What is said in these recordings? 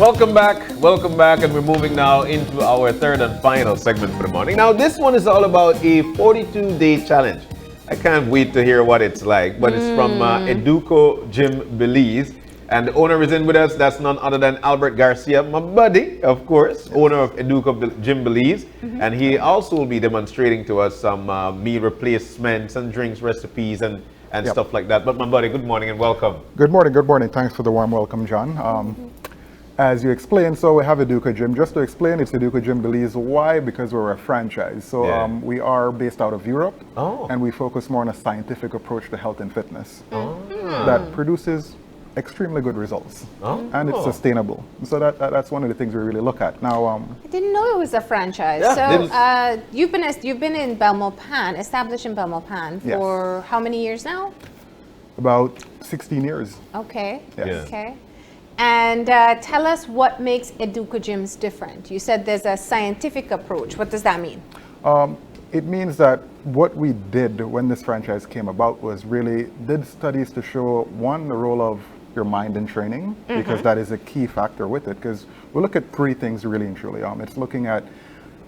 Welcome back, and we're moving now into our third and final segment for the morning. Now, this one is all about a 42-day challenge. I can't wait to hear what it's like, but it's from Educo Gym Belize, and the owner is in with us. That's none other than Albert Garcia, my buddy, of course, owner of Educo Gym Belize, and he also will be demonstrating to us some meal replacements and drinks recipes and stuff like that. But my buddy, good morning and welcome. Good morning. Thanks for the warm welcome, John. As you explained, so we have Educo Gym. Just to explain, it's Educo Gym Belize. Why? Because we're a franchise. So we are based out of Europe, and we focus more on a scientific approach to health and fitness that produces extremely good results, and it's sustainable. So that's one of the things we really look at. Now, I didn't know it was a franchise. So you've been in Belmopan, established in Belmopan for how many years now? About 16 years. Okay. Yes. Okay. And tell us what makes Educo Gyms different. You said there's a scientific approach. What does that mean? It means that what we did when this franchise came about was really did studies to show, one, the role of your mind in training, because that is a key factor with it. Because we look at three things really and truly. It's looking at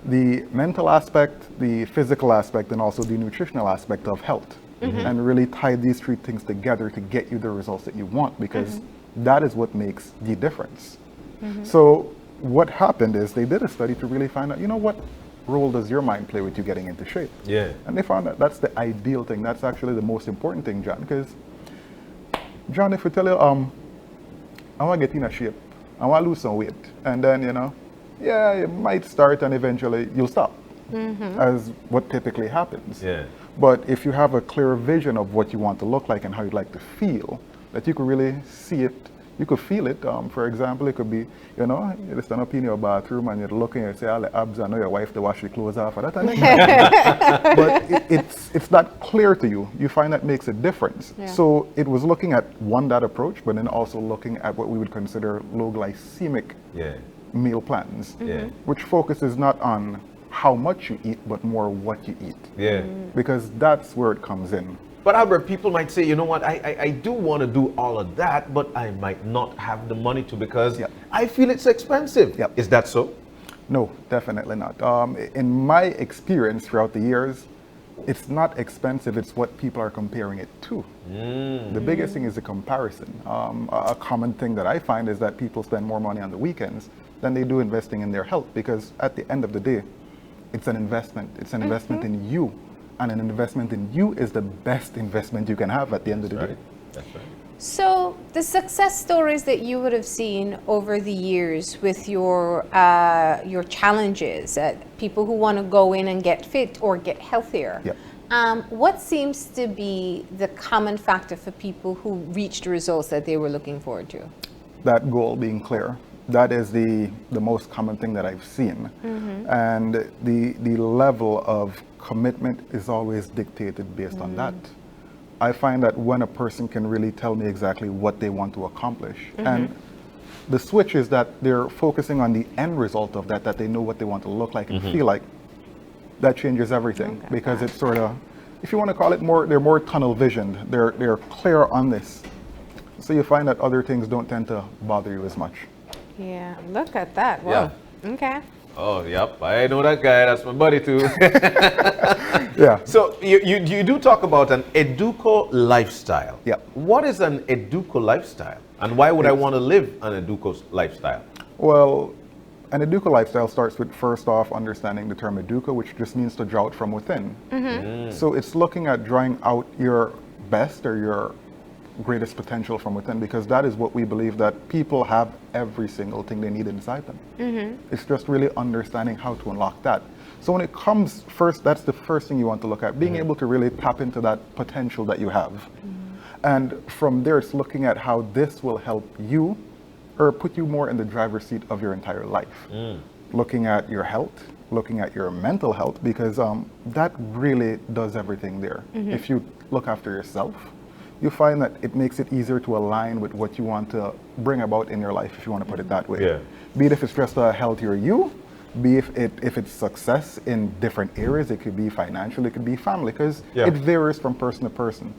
the mental aspect, the physical aspect, and also the nutritional aspect of health. And really tie these three things together to get you the results that you want, because that is what makes the difference. So what happened is they did a study to really find out, what role does your mind play with you getting into shape? Yeah. And they found that that's the ideal thing. That's actually the most important thing, John. Because, John, if we tell you, I want to get in a shape, I want to lose some weight, and then, you might start and eventually you'll stop, as what typically happens. Yeah. But if you have a clear vision of what you want to look like and how you'd like to feel, that you could really see it, you could feel it. For example, it could be, you stand up in your bathroom and you're looking and say, all the abs, I know your wife to wash your clothes off. But it's not clear to you. You find that makes a difference. Yeah. So it was looking at that approach, but then also looking at what we would consider low glycemic meal plans, which focuses not on how much you eat, but more what you eat. Yeah. Because that's where it comes in. But Albert, people might say, you know what, I do want to do all of that, but I might not have the money to, because I feel it's expensive. Yep. Is that so? No, definitely not. In my experience throughout the years, it's not expensive, it's what people are comparing it to. The biggest thing is the comparison. A common thing that I find is that people spend more money on the weekends than they do investing in their health, because at the end of the day, it's an investment. It's an investment in you. And an investment in you is the best investment you can have at the end of the day. That's right. So the success stories that you would have seen over the years with your challenges, people who want to go in and get fit or get healthier, what seems to be the common factor for people who reached the results that they were looking forward to? That goal being clear. That is the most common thing that I've seen. And the level of commitment is always dictated based on that. I find that when a person can really tell me exactly what they want to accomplish, and the switch is that they're focusing on the end result of that they know what they want to look like and feel like, that changes everything. Because it's sort of, if you want to call it they're more tunnel visioned. They're clear on this. So you find that other things don't tend to bother you as much. Yeah, look at that. Wow. Yeah. Okay. Oh, yep. I know that guy. That's my buddy too. Yeah. So you do talk about an Educo lifestyle. Yeah. What is an Educo lifestyle? And why would I want to live an Educo lifestyle? Well, an Educo lifestyle starts with, first off, understanding the term Educo, which just means to draw it from within. So it's looking at drawing out your best or your greatest potential from within, because that is what we believe, that people have every single thing they need inside them. It's just really understanding how to unlock that. So when it comes first, that's the first thing you want to look at, being able to really tap into that potential that you have. And from there, it's looking at how this will help you or put you more in the driver's seat of your entire life. Looking at your health, looking at your mental health, because that really does everything there. If you look after yourself, you find that it makes it easier to align with what you want to bring about in your life, if you want to put it that way. Yeah. Be it if it's just a healthier you, be if it's success in different areas. It could be financial, it could be family, because it varies from person to person.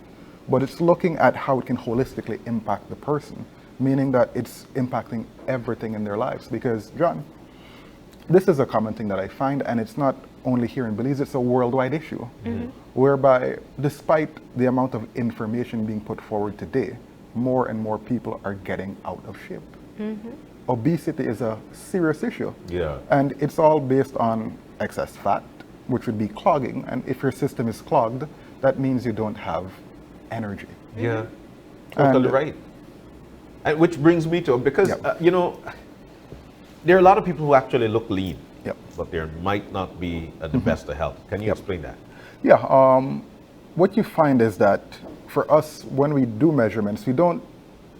But it's looking at how it can holistically impact the person. meaning that it's impacting everything in their lives. Because, John, this is a common thing that I find, and it's not only here in Belize, it's a worldwide issue, whereby despite the amount of information being put forward today, more and more people are getting out of shape. Obesity is a serious issue. Yeah. And it's all based on excess fat, which would be clogging. And if your system is clogged, that means you don't have energy. Yeah. Totally And- right. And which brings me to, because, Yep. there are a lot of people who actually look lean, Yep. but they might not be at the best of health. Can you explain that? Yeah, what you find is that for us, when we do measurements, we don't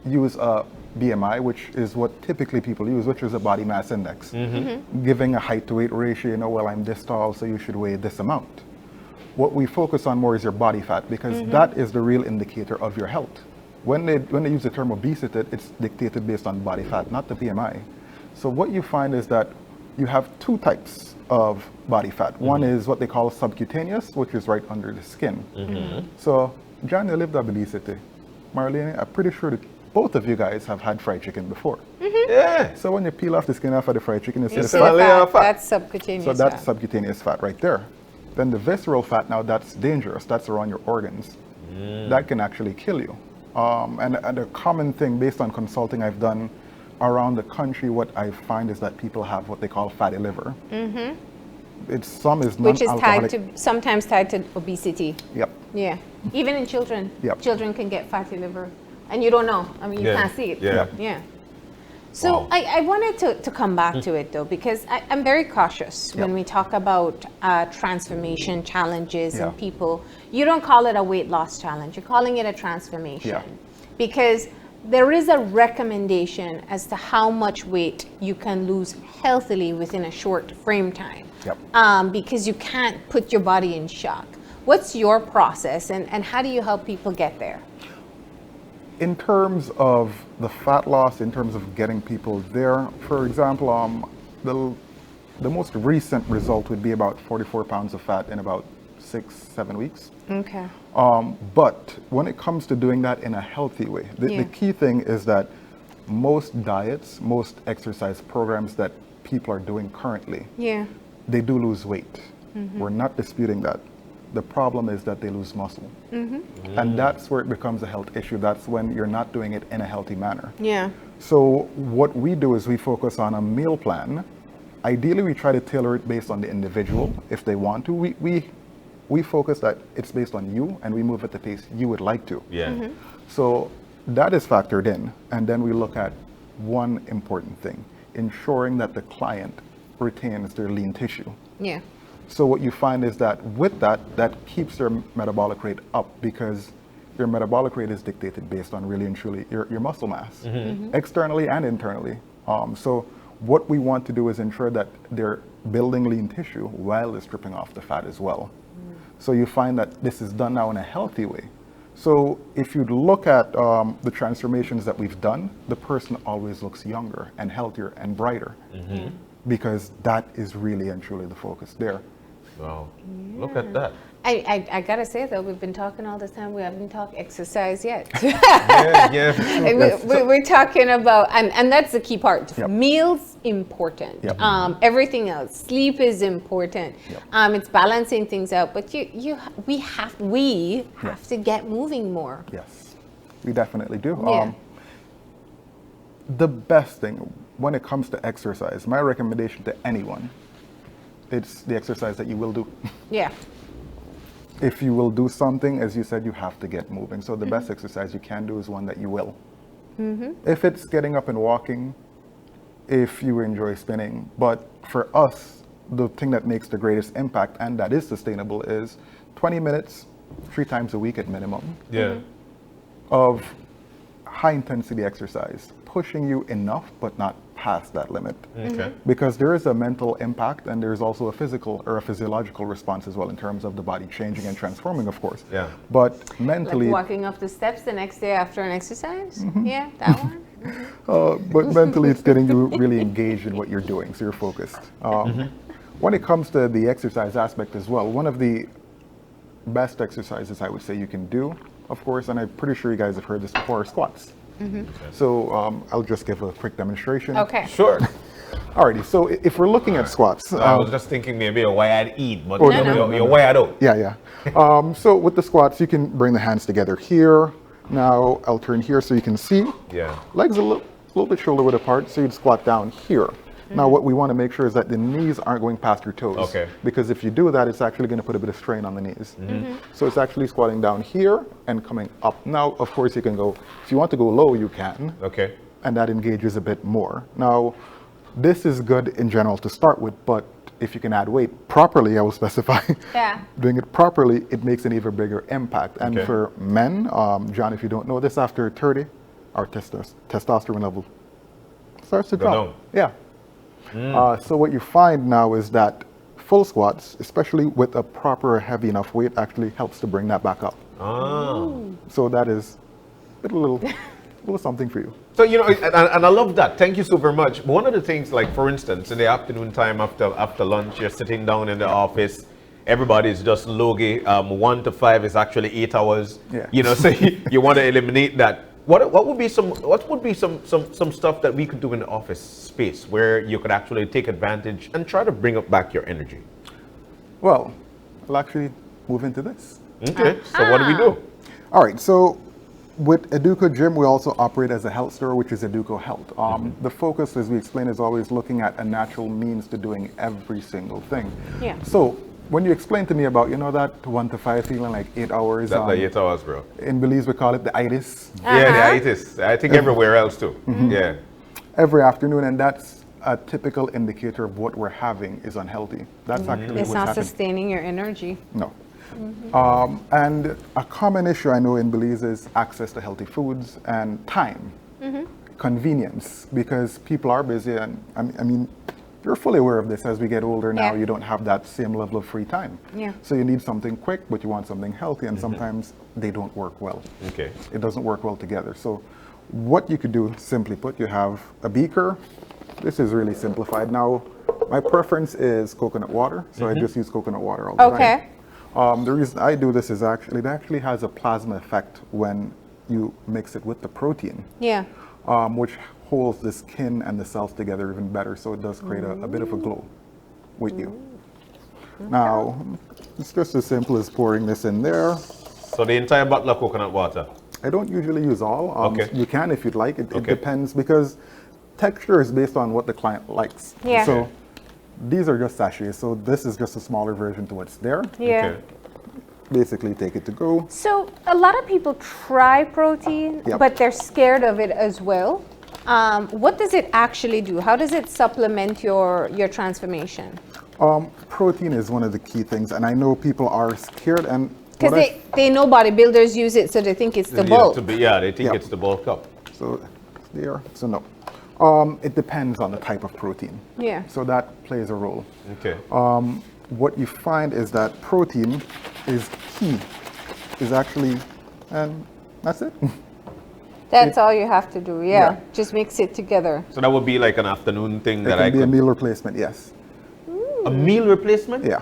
use a BMI, which is what typically people use, which is a body mass index, giving a height to weight ratio. Well, I'm this tall, so you should weigh this amount. What we focus on more is your body fat, because that is the real indicator of your health. When they use the term obesity, it's dictated based on body fat, not the BMI. So what you find is that you have two types of body fat. One is what they call subcutaneous, which is right under the skin. So, John, you lived at obesity. Marlene, I'm pretty sure that both of you guys have had fried chicken before. Yeah. So when you peel off the skin off of the fried chicken, you see You the see fat. layer of fat. That's subcutaneous So that's fat. subcutaneous fat right there. Then the visceral fat, now that's dangerous. That's around your organs. That can actually kill you. And a common thing based on consulting I've done around the country, what I find is that people have what they call fatty liver. Some is Which is non-alcoholic. tied to, sometimes tied to obesity. Yep. Yeah. Even in children. Yep. Children can get fatty liver. And you don't know. I mean, you Yeah. can't see it. Yeah. Yeah. So Wow. I wanted to come back to it though, because I'm very cautious when Yep. we talk about transformation challenges Yeah. and people. You don't call it a weight loss challenge. You're calling it a transformation. Yeah. Because there is a recommendation as to how much weight you can lose healthily within a short frame time. Yep. Because you can't put your body in shock. What's your process and how do you help people get there? In terms of the fat loss, in terms of getting people there, for example, the most recent result would be about 44 pounds of fat in about 6-7 weeks. Okay. But when it comes to doing that in a healthy way, Yeah. the key thing is that most diets, most exercise programs that people are doing currently, Yeah. they do lose weight. We're not disputing that. The problem is that they lose muscle. And that's where it becomes a health issue. That's when you're not doing it in a healthy manner. Yeah. So what we do is we focus on a meal plan. Ideally, we try to tailor it based on the individual if they want to. We focus that it's based on you, and we move at the pace you would like to. Yeah. So that is factored in. And then we look at one important thing, ensuring that the client retains their lean tissue. Yeah. So what you find is that with that keeps your metabolic rate up, because your metabolic rate is dictated based on really and truly your muscle mass, externally and internally. So what we want to do is ensure that they're building lean tissue while they're stripping off the fat as well. So you find that this is done now in a healthy way. So if you look at the transformations that we've done, the person always looks younger and healthier and brighter, because that is really and truly the focus there. Wow. Look at that. I gotta say though, we've been talking all this time. We haven't talked exercise yet. Yeah. We're talking about, and that's the key part. Yep. Meals important. Yep. Everything else, sleep is important. Yep. It's balancing things out. But we have to get moving more. Yes, we definitely do. Yeah. The best thing when it comes to exercise, my recommendation to anyone, it's the exercise that you will do. Yeah. If you will do something, as you said, you have to get moving. So the best exercise you can do is one that you will. If it's getting up and walking, if you enjoy spinning. But for us, the thing that makes the greatest impact and that is sustainable is 20 minutes, 3 times a week at minimum, Yeah. of high intensity exercise, pushing you enough but not past that limit. Okay. Because there is a mental impact and there's also a physical or a physiological response as well in terms of the body changing and transforming, of course. Yeah. But Like mentally, walking up the steps the next day after an exercise. Yeah, that one. but mentally it's getting you really engaged in what you're doing, so you're focused. When it comes to the exercise aspect as well, one of the best exercises I would say you can do, of course, and I'm pretty sure you guys have heard this before, are squats. So I'll just give a quick demonstration. Okay. Sure. Alrighty, so if we're looking at squats, I was just thinking maybe a way I'd eat, but Oh, you're way out. yeah. So with the squats, you can bring the hands together here. Now I'll turn here so you can see. Yeah. Legs a little bit shoulder width apart, so you'd squat down here. Now what we want to make sure is that the knees aren't going past your toes. Okay. Because if you do that, it's actually going to put a bit of strain on the knees. So it's actually squatting down here and coming up. Now, of course, you can go, if you want to go low, you can. Okay. And that engages a bit more. Now, this is good in general to start with, but if you can add weight properly, I will specify. Yeah. Doing it properly, it makes an even bigger impact. And Okay. for men, John, if you don't know this, after 30, our testosterone level starts to Go drop. down. Yeah. So what you find now is that full squats, especially with a proper heavy enough weight, actually helps to bring that back up. So that is a little something for you. So, you know, and I love that. Thank you so very much. But one of the things, like, for instance, in the afternoon time after lunch, you're sitting down in the office, everybody's just logy. 1 to 5 is actually 8 hours. Yeah. You know, so you want to eliminate that. What would be some stuff that we could do in the office space where you could actually take advantage and try to bring up back your energy? Well, I'll actually move into this. Okay. So what do we do? All right, so with Educo Gym, we also operate as a health store, which is Educo Health. The focus, as we explain, is always looking at a natural means to doing every single thing. Yeah. So when you explain to me about, you know, that 1 to 5 feeling like 8 hours, That's like 8 hours, bro. in Belize we call it the itis, Yeah, the itis. I think everywhere else too. Yeah. every afternoon, and that's a typical indicator of what we're having is unhealthy. That's actually It's what's not happening. sustaining your energy. No. And a common issue I know in Belize is access to healthy foods and time, convenience, because people are busy. And I mean, you're fully aware of this. As we get older now, Yeah. you don't have that same level of free time. Yeah. So you need something quick, but you want something healthy, and sometimes they don't work well. Okay. It doesn't work well together. So what you could do, simply put, you have a beaker. This is really simplified. Now, my preference is coconut water, so I just use coconut water all the time. Okay. The reason I do this is it actually has a plasma effect when you mix it with the protein, Yeah. which holds the skin and the cells together even better. So it does create a bit of a glow with you. Now, it's just as simple as pouring this in there. So the entire bottle of coconut water. I don't usually use all. Okay. You can if you'd like. It Okay. depends, because texture is based on what the client likes. Yeah. So these are just sachets. So this is just a smaller version to what's there. Yeah. Okay. Basically, take it to go. So a lot of people try protein, Yep. but they're scared of it as well. What does it actually do? How does it supplement your transformation? Protein is one of the key things, and I know people are scared. And Because what I- they know bodybuilders use it, so they think it's the bulk. They think Yep. it's the bulk up. So there. So no. It depends on the type of protein. Yeah. So that plays a role. Okay. What you find is that protein is key. Is actually, and that's it. That's all you have to do. Yeah. Yeah. Just mix it together. So that would be like an afternoon thing It that can I be a could. meal replacement. Yes. A meal replacement? Yeah.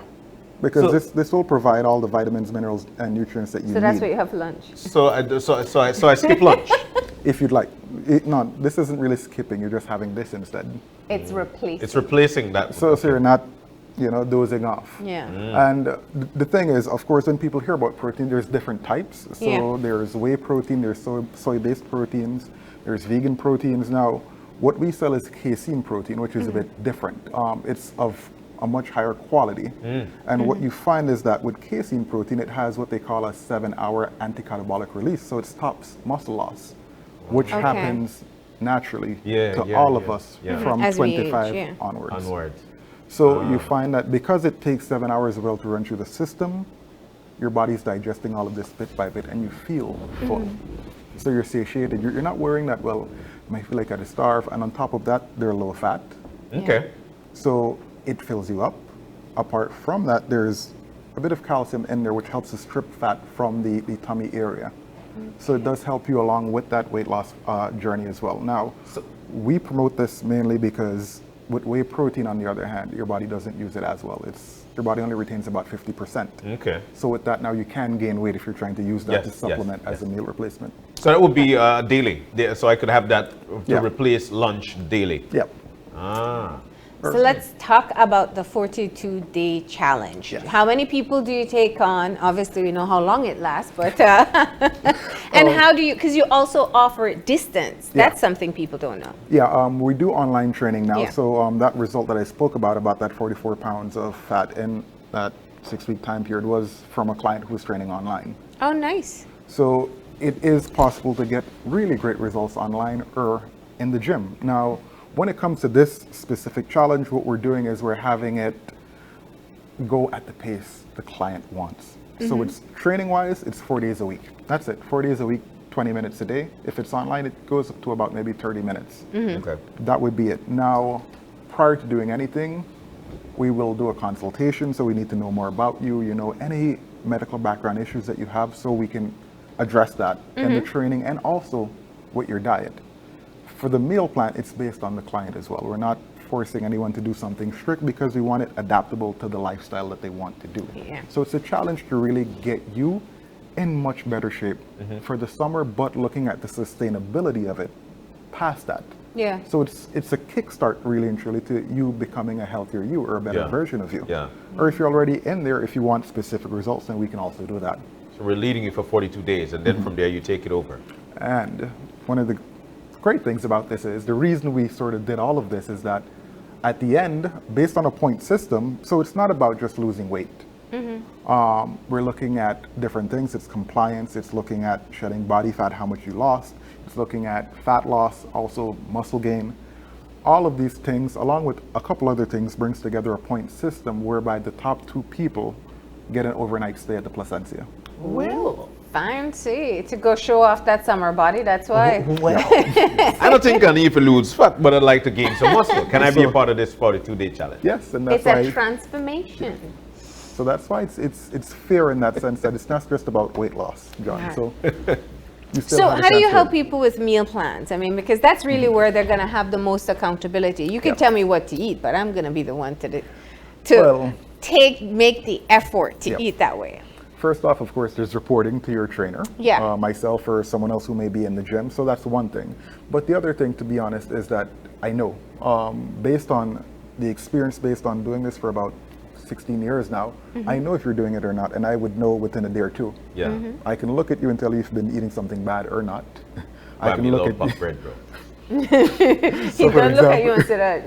Because So- this will provide all the vitamins, minerals, and nutrients that you So need. that's what you have for lunch. So I skip lunch. If you'd like. No, this isn't really skipping. You're just having this instead. It's replaced. It's replacing that. So you're not, dozing off. Yeah. And the thing is, of course, when people hear about protein, there's different types. So Yeah. there's whey protein, there's soy-based proteins, there's vegan proteins. Now, what we sell is casein protein, which is a bit different. It's of a much higher quality. And what you find is that with casein protein, it has what they call a 7-hour anti-catabolic release. So it stops muscle loss, which Okay. happens naturally Yeah, to yeah, all of yeah, us yeah. from As we age, 25 yeah. onwards. Onwards. So you find that because it takes 7 hours well to run through the system, your body's digesting all of this bit by bit, and you feel full. So you're satiated. You're not worrying that, well, I might feel like I starve. And on top of that, they're low fat. Okay. So it fills you up. Apart from that, there's a bit of calcium in there, which helps to strip fat from the tummy area. So it does help you along with that weight loss journey as well. Now, we promote this mainly because with whey protein, on the other hand, your body doesn't use it as well. It's your body only retains about 50%. Okay. So with that, now you can gain weight if you're trying to use that to Yes, supplement yes, as a meal replacement. So that would be daily. So I could have that to Yeah. replace lunch daily. Yep. Ah. So let's talk about the 42-day challenge. Yes. How many people do you take on? Obviously, we know how long it lasts, but and how do you? Because you also offer distance. Yeah. That's something people don't know. Yeah, we do online training now. Yeah. So that result that I spoke about that 44 pounds of fat in that 6-week time period was from a client who was training online. Oh, nice. So it is possible to get really great results online or in the gym. Now, when it comes to this specific challenge, what we're doing is we're having it go at the pace the client wants. So it's training-wise, it's 4 days a week. That's it, 4 days a week, 20 minutes a day. If it's online, it goes up to about maybe 30 minutes. Okay. That would be it. Now, prior to doing anything, we will do a consultation. So we need to know more about you, any medical background issues that you have, so we can address that in the training and also with your diet. For the meal plan, it's based on the client as well. We're not forcing anyone to do something strict because we want it adaptable to the lifestyle that they want to do. Yeah. So it's a challenge to really get you in much better shape for the summer, but looking at the sustainability of it past that. Yeah. So it's a kickstart really and truly to you becoming a healthier you or a better Yeah. version of you. Yeah. Or if you're already in there, if you want specific results, then we can also do that. So we're leading you for 42 days, and then from there you take it over. And one of the great things about this is the reason we sort of did all of this is that at the end, based on a point system, so it's not about just losing weight. We're looking at different things. It's compliance, it's looking at shedding body fat, how much you lost. It's looking at fat loss, also muscle gain. All of these things, along with a couple other things, brings together a point system whereby the top 2 people get an overnight stay at the Placencia. Well, fancy to go show off that summer body. That's why. Well, I don't think I need to lose fat, but I'd like to gain some muscle. Can I be a part of this 42-day challenge? Yes, and that's It's why. a transformation. So that's why it's fair in that sense that it's not just about weight loss, John. Yeah. So you still So have a how do you chance to- help people with meal plans? I mean, because that's really where they're going to have the most accountability. You can Yep. tell me what to eat, but I'm going to be the one to Well- make the effort to Yep. eat that way. First off, of course, there's reporting to your trainer, Yeah. myself or someone else who may be in the gym. So that's one thing. But the other thing, to be honest, is that I know, based on the experience, based on doing this for about 16 years now, I know if you're doing it or not, and I would know within a day or two. Yeah. I can look at you and tell you if you've been eating something bad or not. I I can mean, look love at puff you. bread, bro. He for don't look at example- you and say that.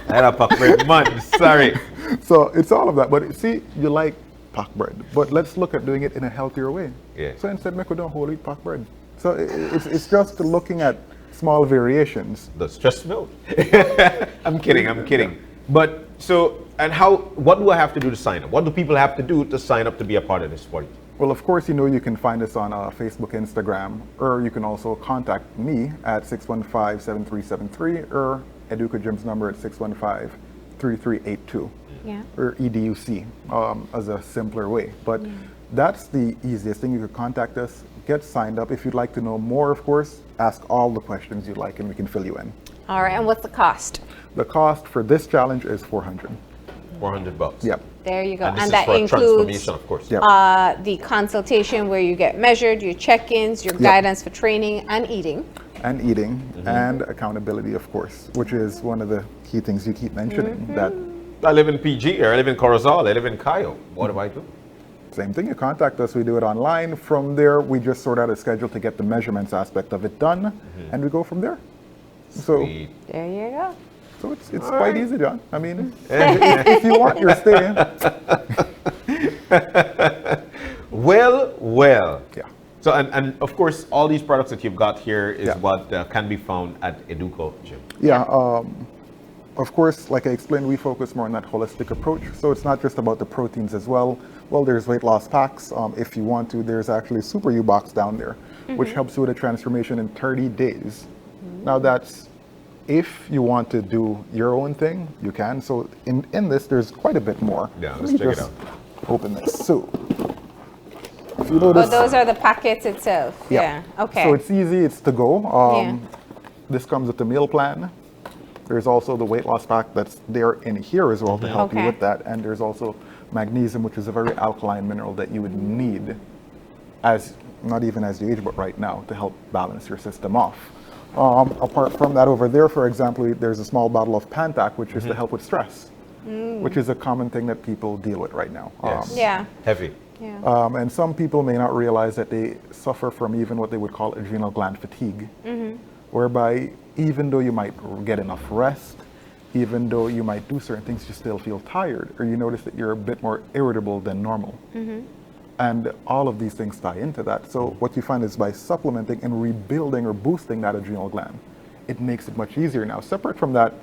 I had a puff bread month. Sorry. So it's all of that. But see, you like pack bread, but let's look at doing it in a healthier way. Yeah. So instead, make we don't whole eat pack bread. So it's just looking at small variations. That's just no. I'm kidding. But so, and what do I have to do to sign up? What do people have to do to sign up to be a part of this 42? Well, of course, you can find us on Facebook, Instagram, or you can also contact me at 615-7373 or Educo Gym's number at 615-3382. Yeah. Or EDUC as a simpler way. But that's the easiest thing. You could contact us, get signed up. If you'd like to know more, of course, ask all the questions you'd like and we can fill you in. All right. And what's the cost? The cost for this challenge is $400. $400. Yep. There you go. And this is that for a includes transformation, of course. Yep. the consultation where you get measured, your check-ins, your guidance for training and eating. And eating and accountability, of course, which is one of the key things you keep mentioning. That I live in PG, or I live in Corozal, I live in Cayo. What do I do? same thing, you contact us, we do it online. From there, we just sort out a schedule to get the measurements aspect of it done, and we go from there. Sweet. There you go. So it's quite easy, John. I mean, if you want your stay, Well. yeah. So, and of course, all these products that you've got here is Yeah. what can be found at Educo Gym. Yeah, of course, like I explained, we focus more on that holistic approach. So it's not just about the proteins as well. Well, there's weight loss packs. If you want to, there's actually a Super U box down there, which helps you with a transformation in 30 days. Now that's, if you want to do your own thing, you can. So in this, there's quite a bit more. Yeah, Let let's me check it just out. Open this. So if you Oh, notice, those are the packets itself. Yeah. Okay. so it's easy, it's to go. Yeah. This comes with the meal plan. There's also the weight loss pack that's there in here as well to help you Okay. with that. And there's also magnesium, which is a very alkaline mineral that you would need as, not even as you age, but right now to help balance your system off. Apart from that over there, for example, there's a small bottle of Pantac, which is to help with stress, which is a common thing that people deal with right now. Yes. Yeah. Heavy. Yeah. And some people may not realize that they suffer from even what they would call adrenal gland fatigue, whereby even though you might get enough rest, even though you might do certain things, you still feel tired, or you notice that you're a bit more irritable than normal. And all of these things tie into that. So what you find is by supplementing and rebuilding or boosting that adrenal gland, it makes it much easier. Now, separate from that,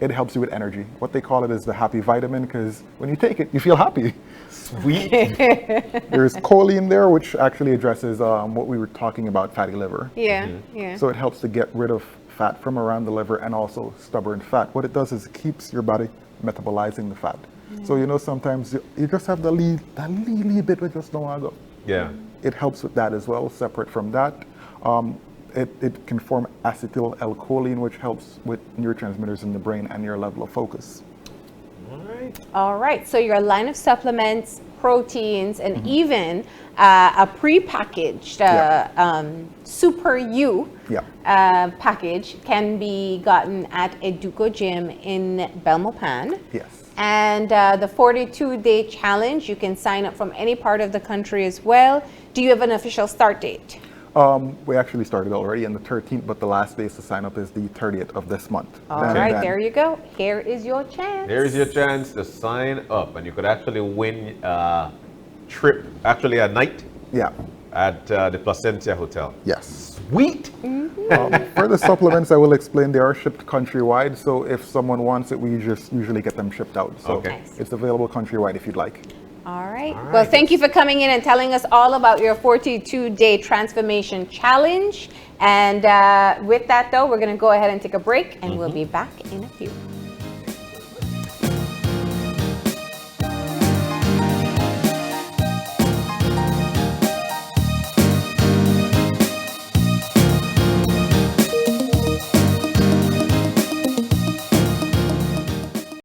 it helps you with energy. What they call it is the happy vitamin, because when you take it, you feel happy. Sweet. There's choline there, which actually addresses what we were talking about, fatty liver. Yeah. Yeah. So it helps to get rid of fat from around the liver and also stubborn fat. What it does is it keeps your body metabolizing the fat. So you know sometimes you just have that little bit we just don't want to go. Yeah. It helps with that as well. Separate from that, it can form acetylcholine, which helps with neurotransmitters in the brain and your level of focus. All right. All right. So your line of supplements, proteins, and even a pre-packaged Super U package can be gotten at Educo Gym in Belmopan. Yes. And the 42-day challenge, you can sign up from any part of the country as well. Do you have an official start date? We actually started already on the 13th, but the last day to sign up is the 30th of this month. All right, there you go. Here is your chance. Here's your chance to sign up, and you could actually win a trip, actually a night Yeah. at the Placentia Hotel. Yes. Sweet. For the supplements, I will explain they are shipped countrywide. So if someone wants it, we just usually get them shipped out. So Okay. Nice. it's available countrywide if you'd like. All right. All right. Well, thank you for coming in and telling us all about your 42-day transformation challenge. And with that, though, we're going to go ahead and take a break, and we'll be back in a few.